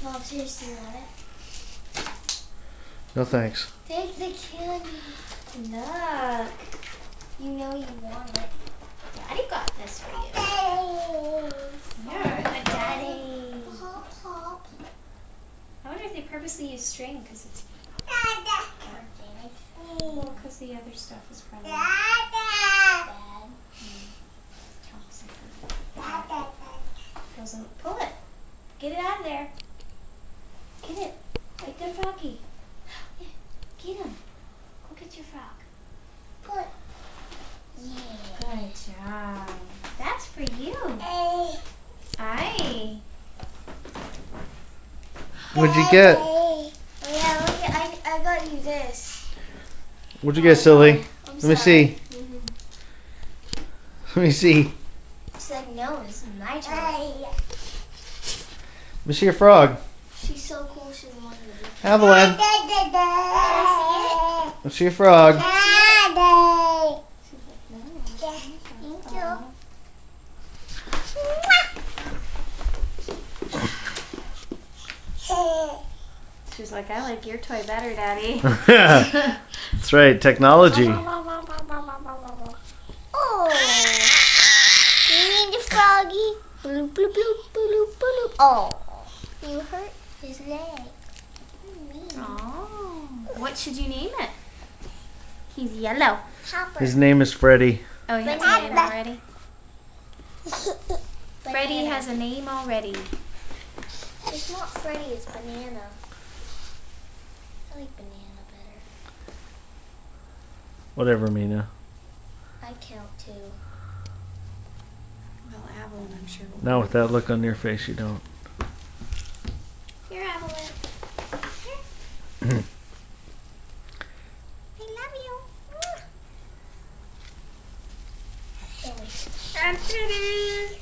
Mom, seriously, you want it? No thanks. Take the candy. Look. You know you want it. Daddy got this for you. Yeah, Daddy. I wonder if they purposely use string because it's organic. Well, because the other stuff is probably bad. Doesn't pull it. Get it out of there. Get it. Like the froggy. Yeah. Get him. Go get your frog. Pull it. Yeah. Good job. That's for you. Aye. What'd you get? Oh yeah, look at, I got you this. What'd you get, silly? I'm Let me sorry. see. Let me see. She's like, no, it's my turn. Let me see your frog. She's so cool, she doesn't want to do it. Evelyn. Let's see your frog. She's like, no. Thank you. She's like, I like your toy better, Daddy. That's right, technology. Oh, you need the froggy. Bloop, bloop, bloop, bloop, bloop. Oh, you hurt his leg. Oh, what should you name it? He's yellow. His name is Freddy. Oh, he has a name already? Freddy has a name already. It's not Freddy, it's Banana. I like Banana better. Whatever, Mina. I count too. Well, Avalon, I'm sure. Now with that look on your face, you don't. Here, Avalon. Here. I love you. Mwah. I'm pretty.